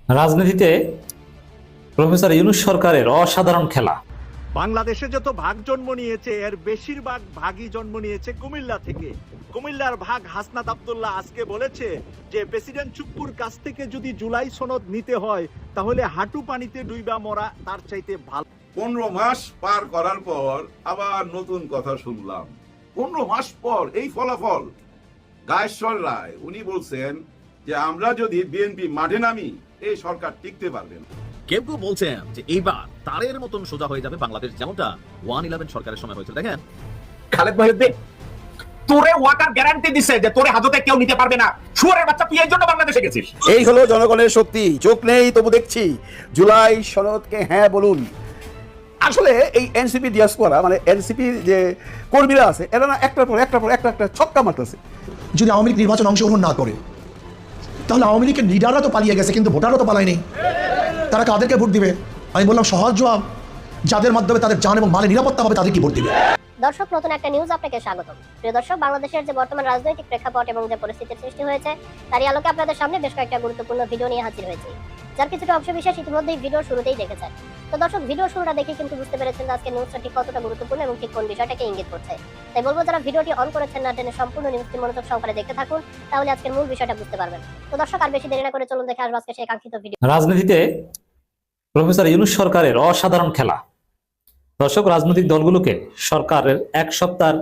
রাজনীতিতে প্রফেসর ইউনূস সরকারের অসাধারণ খেলা। বাংলাদেশে যত ভাগ জন্ম নিয়েছে এর বেশিরভাগ ভাগই জন্ম নিয়েছে কুমিল্লা থেকে। কুমিল্লার ভাগ হাসনাত আব্দুল্লাহ আজকে বলেছে যে প্রেসিডেন্ট চুপ্পুর কাছ থেকে যদি জুলাই সনদ নিতে হয় তাহলে হাঁটু পানিতে ডুইবা মরা তার চাইতে ভালো। 15 মাস পার করার পর আবার নতুন কথা শুনলাম। 15 মাস পর এই ফলাফল। গায়েশ্বর রায় উনি বলছেন যে আমরা যদি বিএনপি মাঠে নামি এই সরকার টিকতে পারবে না। কেউ কেউ বলছেন যে এইবার তারের মতন সোজা হয়ে যাবে বাংলাদেশ, যেমনটা 111 সরকারের সময় হয়েছিল। দেখেন খালেদ মহিউদ্দিন তোরে ওয়াকার গ্যারান্টি দিছে যে তোরে হাজতে কেউ নিতে পারবে না। শুয়ারের বাচ্চা, তুই এই জন্য বাংলাদেশে গেছিস। এই হলো জনগণের শক্তি। চোখ নেই তবু দেখছি। জুলাই সনদকে হ্যাঁ বলুন। আসলে এই এনসিপি ডিয়াসপোরা মানে এনসিপি যে কর্মীরা আছে এরা না একটার পর একটা ছক্কা মারতেছে। যদি আওয়ামী লীগ নির্বাচন অংশগ্রহণ না করে তাহলে আওয়ামী লীগের লিডাররা তো পালিয়ে গেছে, কিন্তু ভোটাররা তো পালায়নি। তারা কাদেরকে ভোট দিবে? আমি বললাম সহজ জবাব, যাদের মাধ্যমে তাদের জান এবং মালের নিরাপত্তা হবে তাদেরকে ভোট দিবে। দর্শক, নতুন একটা নিউজ আপনাকে স্বাগতম। প্রিয় দর্শক, বাংলাদেশের যে বর্তমান রাজনৈতিক প্রেক্ষাপট এবং যে পরিস্থিতির সৃষ্টি হয়েছে তারই আলোকে আপনাদের সামনে বেশ কয়েকটা গুরুত্বপূর্ণ ভিডিও নিয়ে হাজির হয়েছি, যার কিছুটা অংশ বিশেষ ইতিমধ্যেই ভিডিওর শুরুতেই দেখেছেন। তো দর্শক, ভিডিওর শুরুটা দেখে কিন্তু বুঝতে পেরেছেন যে আজকে নিউজটা ঠিক কতটা গুরুত্বপূর্ণ এবং ঠিক কোন বিষয়টাকে ইঙ্গিত করছে। তাই বলবো, যারা ভিডিওটি অন করেছেন না টেনে সম্পূর্ণ নিউজটি মনোযোগ সহকারে দেখতে থাকুন, তাহলে আজকের মূল বিষয়টা বুঝতে পারবেন। তো দর্শক, আর বেশি দেরি না করে চলুন দেখে আসবো আজকে সেই কাঙ্ক্ষিত ভিডিও। রাজনীতিতে প্রফেসর ইউনূস সরকারের অসাধারণ খেলা। দর্শক, রাজনৈতিক দলগুলোকে সরকারের এক সপ্তাহ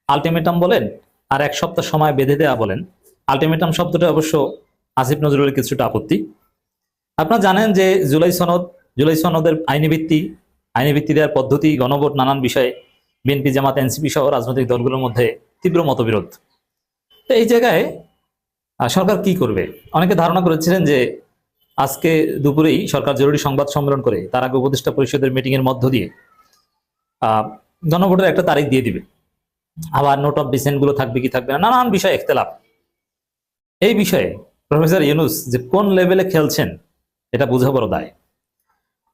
আলটিমেটাম বলেন আর এক সপ্তাহ সময় বেঁধে দেওয়া বলেন। আলটিমেটাম শব্দটা অবশ্য আসিফ নজরুলের কিছুটা আপত্তি। আপনারা জানেন যে জুলাই সনদের আইনি ভিত্তি দেওয়ার পদ্ধতি, গণভোট, নানান বিষয়ে বিএনপি, জামাত, এনসিপি সহ রাজনৈতিক দলগুলোর মধ্যে তীব্র মতবিরোধ। তো এই জায়গায় সরকার কি করবে? অনেকে ধারণা করেছিলেন যে আজকে দুপুরেই সরকার জরুরি সংবাদ সম্মেলন করে তার আগে উপদেষ্টা পরিষদের মিটিং এর মধ্য দিয়ে গণভোটের একটা তারিখ দিয়ে দিবে। আবার নোট অফ ডিসেন্ট গুলো থাকবে কি থাকবে না, নানান বিষয়ে ইখতিলাফ। এই বিষয়ে প্রফেসর ইউনূস যে কোন লেভেলে খেলছেন এটা বোঝা বড় দায়।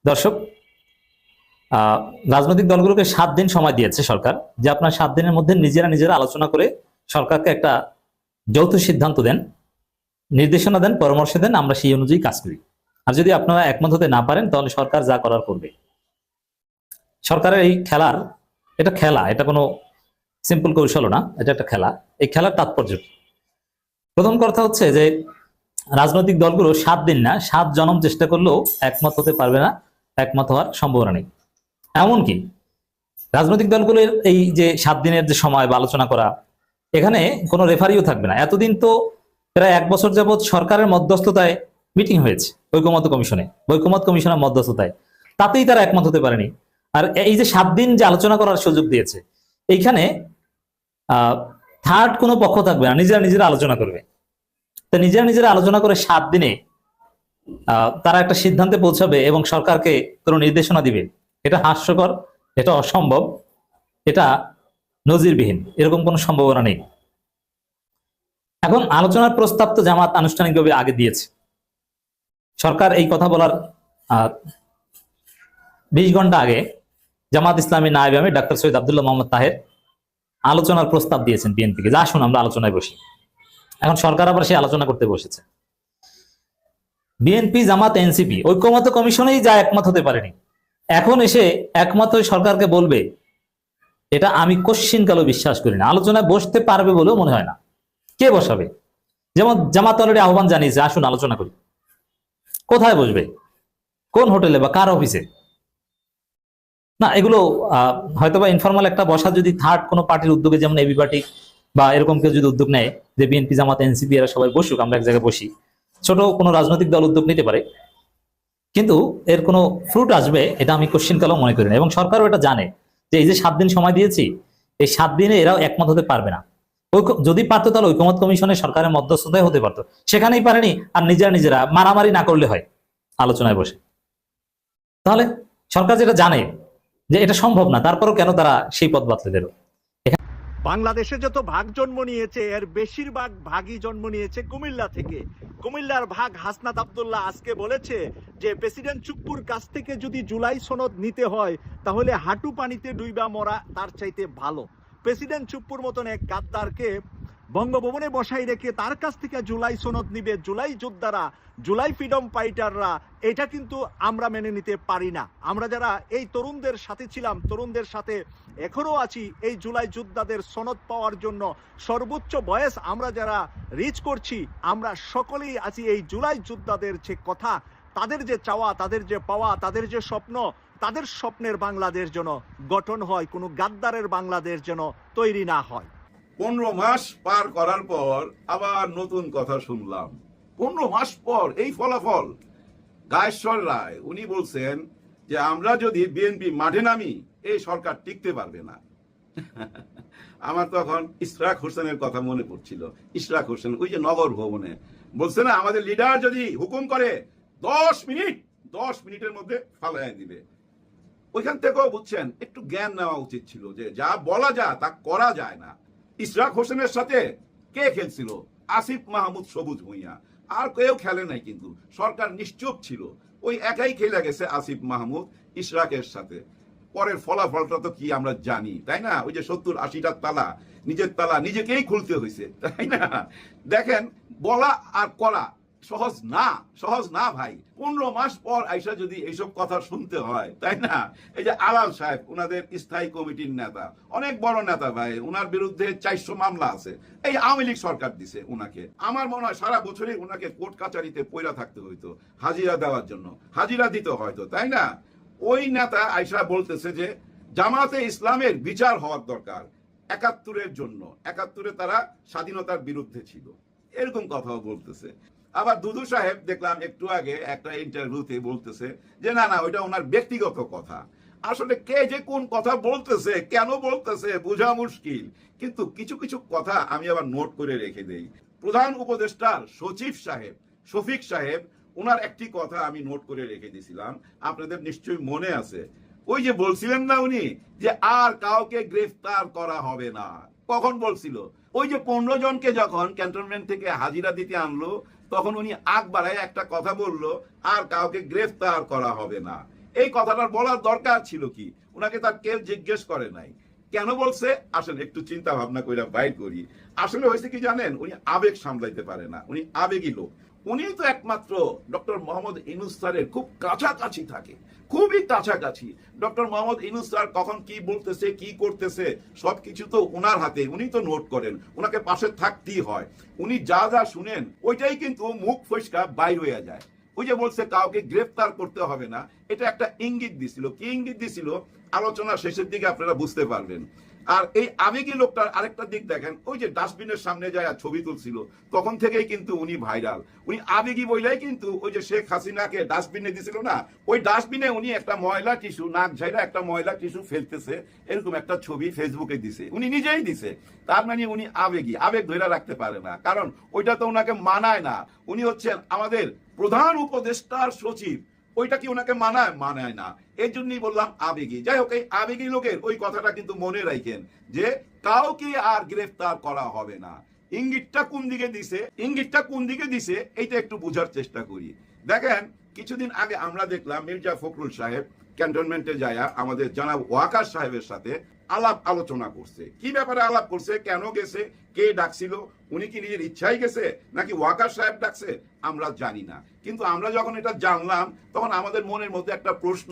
দর্শক, রাজনৈতিক দলগুলোকে 7 দিন সময় দিয়েছে সরকার, যে আপনার 7 দিনের মধ্যে নিজেরা আলোচনা করে সরকারকে একটা যৌথ সিদ্ধান্ত দেন, নির্দেশনা দেন, পরামর্শ দেন, আমরা সেই অনুযায়ী কাজ করি। আর যদি আপনারা একমত হতে না পারেন তাহলে সরকার যা করার করবে। সরকারের এই খেলা, এটা কোনো সিম্পল কৌশল না, এটা একটা খেলা। এই খেলার তাৎপর্য, প্রথম কথা হচ্ছে যে রাজনৈতিক দলগুলো 7 দিন না 7 জনম চেষ্টা করলেও একমত হতে পারবে না, একমত হওয়ার সম্ভাবনা নেই। এমনকি রাজনৈতিক দলগুলোর এই যে 7 দিনের যে সময় বা আলোচনা করা, এখানে কোনো রেফারিও থাকবে না। এতদিন তো প্রায় 1 বছর যাবৎ সরকারের মধ্যস্থতায় মিটিং হয়েছে, ঐকমত্য কমিশনের মধ্যস্থতায়, তাতেই তারা একমত হতে পারেনি। আর এই যে 7 দিন যে আলোচনা করার সুযোগ দিয়েছে, এইখানে থার্ড কোনো পক্ষ থাকবে না, নিজেরা আলোচনা করবে। তো নিজেরা আলোচনা করে 7 দিনে তারা একটা সিদ্ধান্তে পৌঁছাবে এবং সরকারকে কোনো নির্দেশনা দিবে। এটা হাস্যকর, এটা অসম্ভব, এটা নজিরবিহীন, এরকম কোনো সম্ভাবনা নেই। এখন আলোচনার প্রস্তাব তো জামাত আনুষ্ঠানিকভাবে আগে দিয়েছে। সরকার এই কথা বলার 20 ঘন্টা আগে জামাত ইসলামী নায়েবে আমির ডাক্তার সৈয়দ আব্দুল্লাহ মোহাম্মদ তাহের আলোচনার প্রস্তাব দিয়েছেন বিএনপিকে, যে আসুন আমরা আলোচনায় বসি। এখন সরকার আবার সেই আলোচনা করতে বসেছে। বিএনপি, জামাত, এনসিপি ঐকমত্য কমিশনেই যা একমত হতে পারেনি, এখন এসে একমত হয়ে সরকারকে বলবে, এটা আমি কশ্চিনকালও বিশ্বাস করি না। আলোচনায় বসতে পারবে বলেও মনে হয় না। কে বসাবে? যেমন জামাত অলরেডি আহ্বান জানিয়েছে, আসুন আলোচনা করি। কোথায় বসবে? কোন হোটেলে বা কার অফিসে? না, এগুলো হয়তোবা ইনফরমাল একটা বসা, যদি থার্ড কোনো পার্টির উদ্যোগে, যেমন এবি পার্টি বা এরকম কেউ যদি উদ্যোগ নেয় যে বিএনপি, জামাত, এনসিপি এরা সবাই বসুক, আমরা এক জায়গায় বসি, ছোট কোনো রাজনৈতিক দল উদ্যোগ নিতে পারে, কিন্তু এর কোনো ফ্রুট আসবে এটা আমি কোশ্চিনকালও মনে করি না। এবং সরকারও এটা জানে যে এই যে 7 দিন সময় দিয়েছি, এই 7 দিনে এরাও একমত হতে পারবে না। যদি পারতো তাহলে ঐকমত্য কমিশনে সরকারের মধ্যস্থতায় হতে পারতো, সেখানেই পারেনি। আর নিজেরা মারামারি না করলে হয় আলোচনায় বসে। তাহলে সরকার যেটা জানে যে এটা সম্ভব না, তারপরও কেন তারা সেই পথ বাতলে দিল? বাংলাদেশে যত ভাগ জন্ম নিয়েছে এর বেশিরভাগ ভাগই জন্ম নিয়েছে কুমিল্লা থেকে। কুমিল্লার ভাগ হাসনাত আব্দুল্লাহ আজকে বলেছে যে প্রেসিডেন্ট চুপ্পুর কাছ থেকে যদি জুলাই সনদ নিতে হয় তাহলে হাঁটু পানিতে ডুইবা মরা তার চাইতে ভালো। প্রেসিডেন্ট চুপ্পুর মতন এক গাদ্দারকে বঙ্গভবনে বসাই রেখে তার কাছ থেকে জুলাই সনদ নিবে জুলাই যোদ্ধারা, জুলাই ফ্রিডম ফাইটাররা, এটা কিন্তু আমরা মেনে নিতে পারি না। আমরা যারা এই তরুণদের সাথে ছিলাম, তরুণদের সাথে এখনো আছি, এই জুলাই যোদ্ধাদের সনদ পাওয়ার জন্য সর্বোচ্চ বয়স আমরা যারা রিচ করছি, আমরা সকলেই আছি এই জুলাই যোদ্ধাদের যে কথা, তাদের যে চাওয়া, তাদের যে পাওয়া, তাদের যে স্বপ্ন, তাদের স্বপ্নের বাংলাদেশ যেন গঠন হয়, কোনো গাদ্দারের বাংলাদেশ যেন তৈরি না হয়। 15 মাস পার করার পর আবার নতুন কথা শুনলাম। 15 মাস পর এই ফলাফল। গায়েশ্বর রায় উনি বলছেন যে আমরা যদি বিএনপি মাঠে নামি এই সরকার টিকতে পারবে না। আমার তখন ইশরাক হোসেনের কথা মনে পড়ছিল। ইশরাক হোসেন ওই যে নগর ভবনে বলছে না, আমাদের লিডার যদি হুকুম করে 10 মিনিটের মধ্যে ফালাইয়া দিবে। ওইখান থেকেও বুঝছেন একটু জ্ঞান নেওয়া উচিত ছিল যে যা বলা যায় তা করা যায় না। ইশরাক হোসেনের সাথে কে খেলছিল? আসিফ মাহমুদ সবুজ ভুঁইয়া, আর কেউ খেলে নাই। কিন্তু সরকার নিশ্চুপ ছিল, ওই একাই খেলে গেছে আসিফ মাহমুদ ইশরাকের সাথে। পরের ফলাফলটা তো কি আমরা জানি, তাই না? ওই যে 70-80টা তালা, নিজের তালা নিজেকেই খুলতে হয়েছে, তাই না? দেখেন, বলা আর করা সহজ না ভাই। 15 মাস পর আইসা যদি এইসব কথা শুনতে হয়, তাই না? এই যে আলাল সাহেব, উনাদের স্থায়ী কমিটির নেতা, অনেক বড় নেতা ভাই, উনার বিরুদ্ধে 400 মামলা আছে। এই আওয়ামী লীগ সরকার দিছে উনাকে। আমার মনে হয় সারা বছরই উনাকে কোর্ট কাচারিতে পয়রা থাকতে হইতো হাজিরা দেওয়ার জন্য, হাজিরা দিতে হয়তো, তাই না? ওই নেতা আইসা বলতেছে যে জামাতে ইসলামের বিচার হওয়ার দরকার 71-এর জন্য। 71-এ তারা স্বাধীনতার বিরুদ্ধে ছিল, এরকম কথাও বলতেছে। আবার দুদু সাহেব দেখলাম একটু আগে একটা ইন্টারভিউতে বলতেছে যে না ওইটা ওনার ব্যক্তিগত কথা। আসলে কে যে কোন কথা বলতেছে, কেন বলতেছে বোঝা মুশকিল। কিন্তু কিছু কিছু কথা আমি আবার নোট করে রেখে দেই। প্রধান উপদেষ্টার সচিব সাহেব শফিক সাহেব, ওনার একটি কথা আমি নোট করে রেখে দিয়েছিলাম, আপনাদের নিশ্চয়ই মনে আছে। ওই যে বলছিলেন না উনি যে আর কাউকে গ্রেফতার করা হবে না। কখন বলছিল? ওই যে 15 জনকে যখন ক্যান্টনমেন্ট থেকে হাজিরা দিতে আনলো, তখন উনি আগ বাড়ায় একটা কথা বললো, আর কাউকে গ্রেফতার করা হবে না। এই কথাটার বলার দরকার ছিল কি? উনাকে তার কেউ জিজ্ঞেস করে নাই। কেন বলছে? আসেন একটু চিন্তা ভাবনা করে বাইর করি। আসলে হয়েছে কি জানেন, উনি আবেগ সামলাইতে পারে না, উনি আবেগী লোক। উনি তো একমাত্র ডক্টর মোহাম্মদ ইউনূস স্যারের খুব কাছাকাছি থাকে, খুবই কাছাকাছি। ডক্টর মোহাম্মদ ইউনূস স্যার কখন কি বলতেছে, কি করতেছে, সবকিছু তো ওনার হাতে, উনি তো নোট করেন, ওনাকে পাশে থাকতেই হয়। উনি যা যা শুনেন ওইটাই কিন্তু মুখ ফসকা বাইর হয়ে যায়। ওই যে বলছে কাউকে গ্রেফতার করতে হবে না, এটা একটা ইঙ্গিত দিছিল। কি ইঙ্গিত দিছিল? আলোচনা শেষের দিকে আপনারা বুঝতে পারবেন। আর এই আবেগী লোকটার আরেকটা দিক দেখেন, ওই যে ডাস্টবিনের সামনে যায় ছবি তুলছিল, তখন থেকেই কিন্তু উনি ভাইরাল। উনি আবেগী বইলাই কিন্তু ওই যে শেখ হাসিনাকে ডাস্টবিনে দিছিল না, ওই ডাস্টবিনে উনি একটা ময়লা টিস্যু, নাক ঝাইরা একটা ময়লা টিস্যু ফেলতেছে, এরকম একটা ছবি ফেসবুকে দিছে, উনি নিজেই দিছে। তার মানে উনি আবেগী, আবেগ ধরে রাখতে পারে না, কারণ ওইটা তো ওনাকে মানায় না। উনি হচ্ছেন আমাদের প্রধান উপদেষ্টার সচিব, ওইটা কি ওনাকে মানায় না। এই জন্যই বললাম আবেগী। যাই হোক, এই আবেগী লোকের ওই কথাটা কিন্তু মনে রাখেন যে কাউকে আর গ্রেফতার করা হবে না। ইঙ্গিতটা কোন দিকে দিছে এইটা একটু বোঝার চেষ্টা করি। দেখেন, কিছুদিন আগে আমরা দেখলাম মির্জা ফখরুল সাহেব ক্যান্টনমেন্টে যায় আমাদের জনাব ওয়াকার সাহেবের সাথে আলাপ আলোচনা করছে। কি ব্যাপারে আলাপ করছে, কেন গেছে, কে ডাকছিল, উনি কি নিজের ইচ্ছাই গেছে নাকি ওয়াকার সাহেব ডাকছে, আমরা জানি না। কিন্তু আমরা যখন এটা জানলাম, তখন আমাদের মনের মধ্যে একটা প্রশ্ন,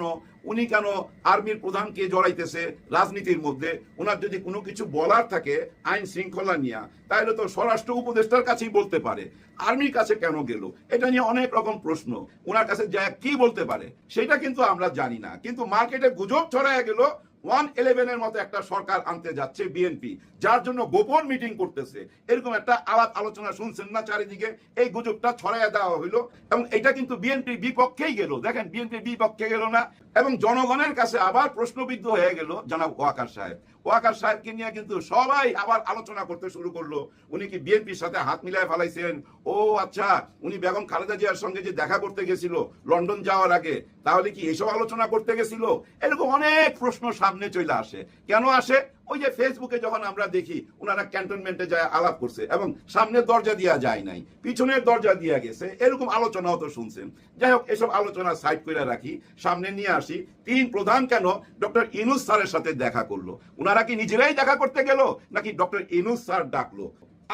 উনি কেন আর্মির প্রধানকে জড়াইতেছে রাজনীতির মধ্যে? ওনার যদি কোনো কিছু বলার থাকে আইন শৃঙ্খলা নিয়ে, তাহলে তো স্বরাষ্ট্র উপদেষ্টার কাছেই বলতে পারে, আর্মির কাছে কেন গেল? এটা নিয়ে অনেক রকম প্রশ্ন। ওনার কাছে যা কি বলতে পারে সেটা কিন্তু আমরা জানি না। কিন্তু মার্কেটে গুজব ছড়ায় গেল 111-এর মতো একটা সরকার আনতে যাচ্ছে বিএনপি, যার জন্য গোপন মিটিং করতেছে, এরকম একটা আলাপ আলোচনা শুনছেন না চারিদিকে? এই গুজবটা ছড়াইয়া দেওয়া হইলো এবং এটা কিন্তু বিএনপির বিপক্ষেই গেল। দেখেন, বিএনপির বিপক্ষে গেল না, এবং জনগণের কাছে আবার প্রশ্নবিদ্ধ হয়ে গেল জনাব ওয়াকার সাহেব। ওয়াকার সাহেবকে নিয়ে কিন্তু সবাই আবার আলোচনা করতে শুরু করলো, উনি কি বিএনপির সাথে হাত মিলায় ফেলাইছেন? ও আচ্ছা, উনি বেগম খালেদা জিয়ার সঙ্গে যে দেখা করতে গেছিল লন্ডন যাওয়ার আগে, তাহলে কি এসব আলোচনা করতে গেছিল? এরকম অনেক প্রশ্ন সামনে চলে আসে। কেন আসে? ওই যে ফেসবুকে যখন আমরা দেখি ওনারা ক্যান্টনমেন্টে যায় আলাপ করছে, এবং সামনের দরজা দিয়া যায় নাই, পিছনের দরজা দিয়া গেছে, এরকম আলোচনাও তো শুনছেন। যাই হোক, এসব আলোচনা সাইড করে রাখি, সামনে নিয়ে আসি। 3 প্রধান কেন ডক্টর ইউনূস স্যারের সাথে দেখা করলো? ওনারা কি নিজেরাই দেখা করতে গেল নাকি ডক্টর ইউনূস স্যার ডাকলো?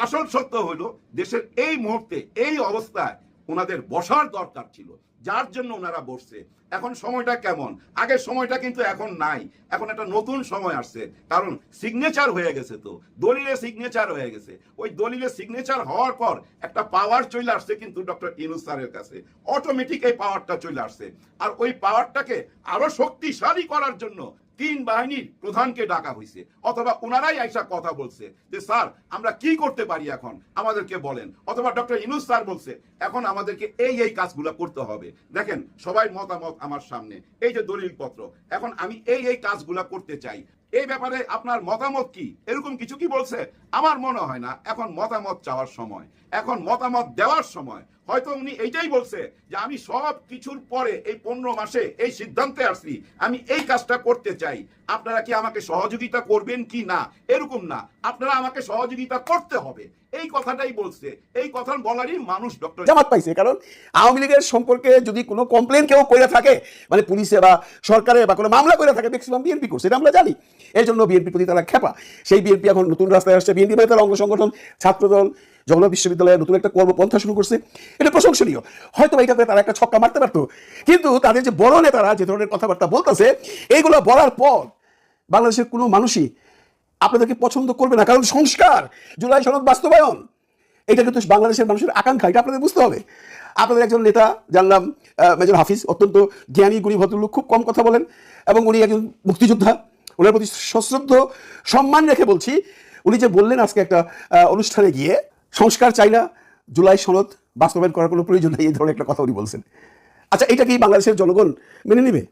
আসল সত্য হলো দেশের এই মুহূর্তে এই অবস্থায় ওনাদের বসার দরকার ছিল, যার জন্য ওনারা বসছে। এখন সময়টা কেমন? আগের সময়টা কিন্তু এখন নাই, এখন একটা নতুন সময় আসছে, কারণ সিগনেচার হয়ে গেছে, তো দলিলে সিগনেচার হয়ে গেছে। ওই দলিলে সিগনেচার হওয়ার পর একটা পাওয়ার চলে আসছে কিন্তু ডক্টর ইউনূস স্যারের কাছে, অটোমেটিক এই পাওয়ারটা চলে আসছে। আর ওই পাওয়ারটাকে আরো শক্তিশালী করার জন্য 3 বাহিনীর প্রধানকে ডাকা হয়েছে, অথবা ওনারাই আইসা কথা বলছে যে স্যার আমরা কি করতে পারি এখন আমাদেরকে বলেন, অথবা ডক্টর ইউনূস স্যার বলছে এখন আমাদেরকে এই কাজগুলো করতে হবে। দেখেন সবাই মতামত আমার সামনে, এই যে দলিল পত্র, এখন আমি এই কাজগুলো করতে চাই, এই ব্যাপারে আপনার মতামত কি? এরকম কিছু কি বলছে? আমার মনে হয় না এখন মতামত চাওয়ার সময়, এখন মতামত দেওয়ার সময়। হয়তো উনি এইটাই বলছে যে আমি সব কিছুর পরে এই 15 মাসে এই সিদ্ধান্তে আসছি, আমি এই কাজটা করতে চাই, আপনারা কি আমাকে সহযোগিতা করবেন কি না? এরকম না, আপনারা আমাকে সহযোগিতা করতে হবে, এই কথাটাই বলছে। এই কথা বলারই মানুষ ডক্টর জামাত পাইছে। কারণ আওয়ামী লীগের সম্পর্কে যদি কোনো কমপ্লেন কেউ করে থাকে, মানে পুলিশে বা সরকারে বা কোনো মামলা করে থাকে, ম্যাক্সিমাম বিএনপি করছে, এটা আমরা জানি। এর জন্য বিএনপির প্রতি তারা খেপা। সেই বিএনপি এখন নতুন রাস্তায় আসছে। বিএনপি মানে তার অঙ্গ সংগঠন ছাত্রদল জগন্নাথ বিশ্ববিদ্যালয়ে নতুন একটা কর্মপন্থা শুরু করছে, এটা প্রশংসনীয়। হয়তো এইটাতে তারা একটা ছক্কা মারতে পারতো, কিন্তু তাদের যে বড় নেতারা যে ধরনের কথাবার্তা বলতেছে, এইগুলো বলার পর বাংলাদেশের কোনো মানুষই আপনাদেরকে পছন্দ করবে না। কারণ সংস্কার, জুলাই সনদ বাস্তবায়ন, এটা কিন্তু বাংলাদেশের মানুষের আকাঙ্ক্ষা, এটা আপনাদের বুঝতে হবে। আপনাদের একজন নেতা জানলাম মেজর হাফিজ, অত্যন্ত জ্ঞানী গুণী ভদ্রলোক, খুব কম কথা বলেন, এবং উনি একজন মুক্তিযোদ্ধা। ওনার প্রতি সশ্রদ্ধ সম্মান রেখে বলছি, উনি যে বললেন আজকে একটা অনুষ্ঠানে গিয়ে সংস্কার চাই না, জুলাই সনদ বাস্তবায়ন করার কোনো প্রয়োজন নেই, এই ধরনের একটা কথা উনি বলছেন। আচ্ছা, এটা কি বাংলাদেশের জনগণ মেনে নেবে?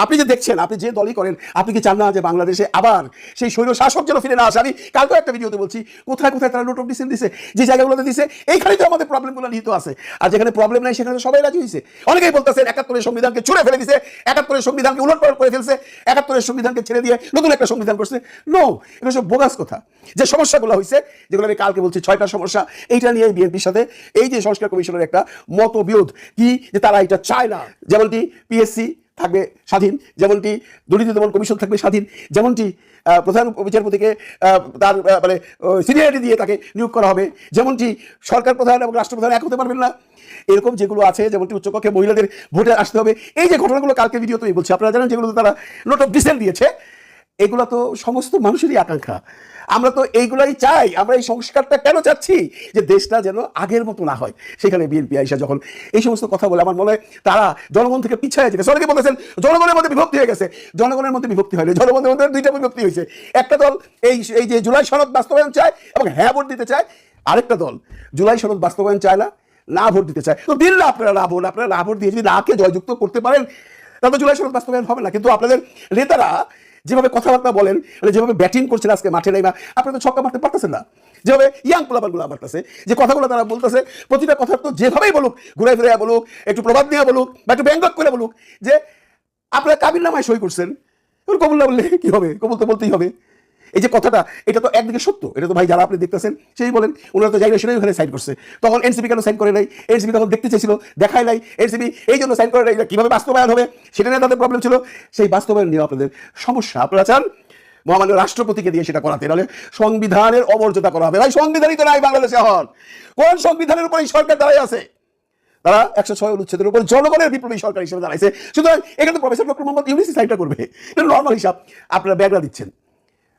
আপনি যে দেখছেন, আপনি যে দলই করেন, আপনি কি চান না যে বাংলাদেশে আবার সেই স্বৈর শাসক যেন ফিরে না আসে? আমি কালকে একটা ভিডিওতে বলছি কোথায় কোথায় তারা নোট অফ ডিসেন্ট দিছে, যে জায়গাগুলোতে দিছে এইখানে তো আমাদের প্রবলেমগুলো নিহিত আছে। আর যেখানে প্রবলেম নাই সেখানে সবাই রাজি হয়েছে। অনেকেই বলতেছেন 71-এর সংবিধানকে ছুঁড়ে ফেলে দিছে, 71-এর সংবিধানকে উলটপালট করে ফেলছে, 71-এর সংবিধানকে ছেড়ে দিয়ে নতুন একটা সংবিধান করছে। নো, এটা সব বোগাস কথা। যে সমস্যাগুলো হয়েছে, যেগুলো আমি কালকে বলছি 6টা সমস্যা, এইটা নিয়ে বিএনপির সাথে এই যে সংস্কার কমিশনের একটা মতবিরোধ কি, যে তারা এটা চায় না। যেমনটি পিএসসি থাকবে স্বাধীন, যেমনটি দুর্নীতি দমন কমিশন থাকবে স্বাধীন, যেমনটি প্রধান বিচারপতিকে তার মানে সিনিয়রিটি দিয়ে তাকে নিয়োগ করা হবে, যেমনটি সরকার প্রধান এবং রাষ্ট্রপ্রধান এক হতে পারবেন না, এরকম যেগুলো আছে, যেমনটি উচ্চকক্ষে মহিলাদের ভোটে আসতে হবে, এই যে ঘটনাগুলো কালকে ভিডিওতে আমি বলছি, আপনারা জানেন যেগুলো তারা নোট অফ ডিসেন্ট দিয়েছে, এগুলো তো সমস্ত মানুষেরই আকাঙ্ক্ষা। আমরা তো এইগুলাই চাই। আমরা এই সংস্কারটা কেন চাচ্ছি? যে দেশটা যেন আগের মতো না হয়। সেখানে বিএনপি আইসা যখন এই সমস্ত কথা বলে, আমার মনে হয় তারা জনগণ থেকে পিছিয়ে যেতে। অনেকে বলেছেন জনগণের মধ্যে বিভক্তি হয়ে গেছে। জনগণের মধ্যে বিভক্তি হয়নি, জনগণের মধ্যে 2টা বিভক্তি হয়েছে। একটা দল এই যে জুলাই সনদ বাস্তবায়ন চায় এবং হ্যাঁ ভোট দিতে চায়, আরেকটা দল জুলাই সনদ বাস্তবায়ন চায় না, না ভোট দিতে চায়। তো দিন না আপনারা না ভোট দিয়ে যদি নাকে জয়যুক্ত করতে পারেন, তাহলে জুলাই সনদ বাস্তবায়ন হবে না। কিন্তু আপনাদের নেতারা যেভাবে কথাবার্তা বলেন, মানে যেভাবে ব্যাটিং করছেন আজকে মাঠে নেই, আপনারা তো ছক্কা মারতে পারতেছেন না। যেভাবে ইয়াং পোলাপানগুলো মারতেছে, যে কথাগুলো তারা বলতেছে, প্রতিটা কথা তো যেভাবেই বলুক, ঘুরে ফিরে বলুক, একটু প্রবাদ দিয়ে বলুক, বা একটু ব্যঙ্গ করে বলুক, যে আপনারা কাবির নামায় সই করছেন, কবুল না বললে কি হবে? কবুল তো বলতেই হবে। এই যে কথাটা, এটা তো একদিকে সত্য, এটা তো ভাই যারা আপনি দেখতেছেন সেই বলেন, ওনারা তো জায়গা সেটাই ওখানে সাইন করছে। তখন এনসিপি কেন সাইন করে নাই? এনসিপি তখন দেখতে চেয়েছিল, দেখায় নাই। এনসিপি এই জন্য সাইন করে নাই, কিভাবে বাস্তবায়ন হবে সেটা নিয়ে তাদের প্রবলেম ছিল। সেই বাস্তবায়ন নিয়ে আপনাদের সমস্যা। আপনারা চান মহামান্য রাষ্ট্রপতিকে দিয়ে সেটা করাতে, নাহলে সংবিধানের অমর্যাদা করা হবে। ভাই সংবিধানই তো নাই বাংলাদেশে। এখন কোন সংবিধানের উপর এই সরকার দাঁড়ায় আছে? তারা 106 অনুচ্ছেদের উপর জনগণের বিপ্লবী সরকার হিসেবে দাঁড়াইছে। সুতরাং এখানে প্রফেসর ডক্টর মোহাম্মদ ইউনূস সাইনটা করবে, এটা নর্মাল হিসাব। আপনারা ব্যাগরা দিচ্ছেন,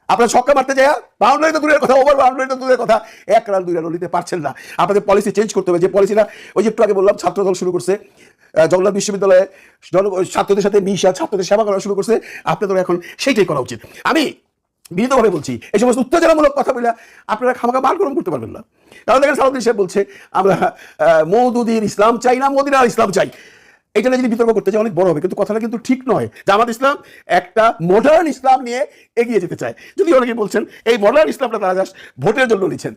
আপনারা ছক্কা মারতে যায়, বাউন্ডারি তো দূরের কথা, ওভার বাউন্ডারি তো দূরের কথা, 1 রান 2 রানও নিতে পারছেন না। আপনাদের পলিসি চেঞ্জ করতে হবে। যে পলিসিটা ওই যে একটু আগে বললাম, ছাত্রদল শুরু করছে, জগন্নাথ বিশ্ববিদ্যালয়ে ছাত্রদের সাথে মিশা ছাত্রদের সেবা করা শুরু করছে। আপনাদের এখন সেইটাই করা উচিত। আমি বিনীতভাবে বলছি, এই সমস্ত উত্তেজনামূলক কথা বলে আপনারা খামাখা বার গরম করতে পারবেন না। কারণ দেখেন সালাউদ্দিন সাহেব বলছে আমরা মওদুদির ইসলাম চাই না, মদিনার ইসলাম চাই। এটা নিয়ে যদি বিতর্ক করতে চাই অনেক বড় হবে, কিন্তু কথাটা কিন্তু ঠিক নয়। জামাত ইসলাম একটা মডার্ন ইসলাম নিয়ে এগিয়ে যেতে চায়। যদি অনেকে বলছেন এই মডার্ন ইসলামটা তারা জাস্ট ভোটের জন্য নিচ্ছেন,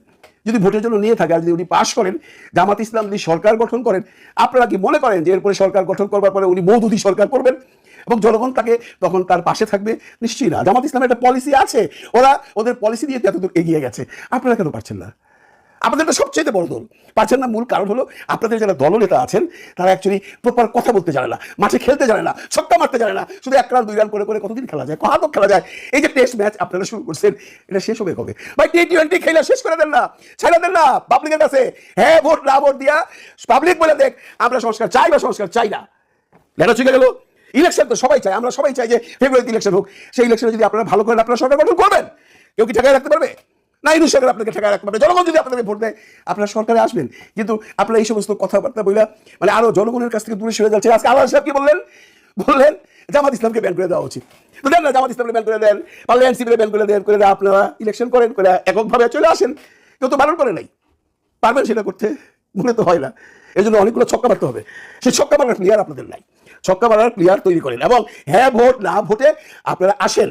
যদি ভোটের জন্য নিয়ে থাকে আর যদি উনি পাশ করেন, জামাত ইসলাম যদি সরকার গঠন করেন, আপনারা কি মনে করেন যে এরপরে সরকার গঠন করবার পরে উনি মওদুদি সরকার করবেন এবং জনগণ তাকে তখন তার পাশে থাকবে? নিশ্চয়ই না। জামাত ইসলামের একটা পলিসি আছে, ওরা ওদের পলিসি দিয়ে এতদূর এগিয়ে গেছে, আপনারা কেন পারছেন না? আপনাদের এটা সবচেয়ে বড় দল পাচ্ছেন না। মূল কারণ হলো আপনাদের যারা দলনেতা আছেন তারা অ্যাকচুয়ালি প্রপার কথা বলতে জানে না, মাঠে খেলতে জানে না, ছক্কা মারতে জানে না। শুধু 1 রান 2 রান করে করে কতদিন খেলা যায়, কত খেলা যায়। এই যে টেস্ট ম্যাচ আপনারা শুরু করছেন, এটা শেষ হবে কবে ভাই? T20 খেলা শেষ করে দেন না, ছাড়া দেন না পাবলিকের কাছে। হ্যাঁ ভোট না ভোট দিয়া পাবলিক বলে দেখ আমরা সংস্কার চাই বা সংস্কার চাই না। লেখা চলে গেল। ইলেকশন তো সবাই চাই, আমরা সবাই চাই যে ফেব্রুয়ারিতে ইলেকশন হোক। সেই ইলেকশনে যদি আপনারা ভালো করেন আপনারা সরকার গঠন করবেন। কেউ কি ঠেকায় রাখতে পারবে? না, এই সরকার আপনাকে ঠেকায় রাখতে পারবে। জনগণ যদি আপনাদের ভোট দেয় আপনারা সরকারে আসবেন। কিন্তু আপনারা এই সমস্ত কথাবার্তা বইলা মানে আরো জনগণের কাছ থেকে দূরে সরে যাচ্ছে। আজকে আল্লাহ সাহেব কি বললেন জামাত ইসলামকে ব্যান করে দেওয়া উচিত। তো দেন না, জামাত ইসলামকে ব্যান করে দেন, পারলে এনসিপিকে ব্যান করে দেন, করে আপনারা ইলেকশন করেন, করে এককভাবে চলে আসেন। কেউ তো বারণ করে নাই, পারবেন সেটা করতে? মনে তো হয় না। এই জন্য অনেকগুলো ছক্কা মারতে হবে। সেই ছক্কা মারার প্লেয়ার আপনাদের নাই। ছক্কা মারার প্লেয়ার তৈরি করেন এবং হ্যাঁ ভোট না ভোটে আপনারা আসেন।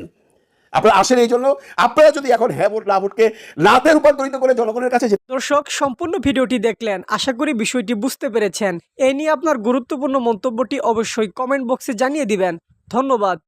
এই জন্য আপনারা যদি এখন হ্যাঁ ভোট না ভোটকে নাতে রূপান্তরিত করে জনগণের কাছে দর্শক, সম্পূর্ণ ভিডিওটি দেখলেন, আশা করি বিষয়টি বুঝতে পেরেছেন। এই নিয়ে আপনার গুরুত্বপূর্ণ মন্তব্যটি অবশ্যই কমেন্ট বক্সে জানিয়ে দিবেন। ধন্যবাদ।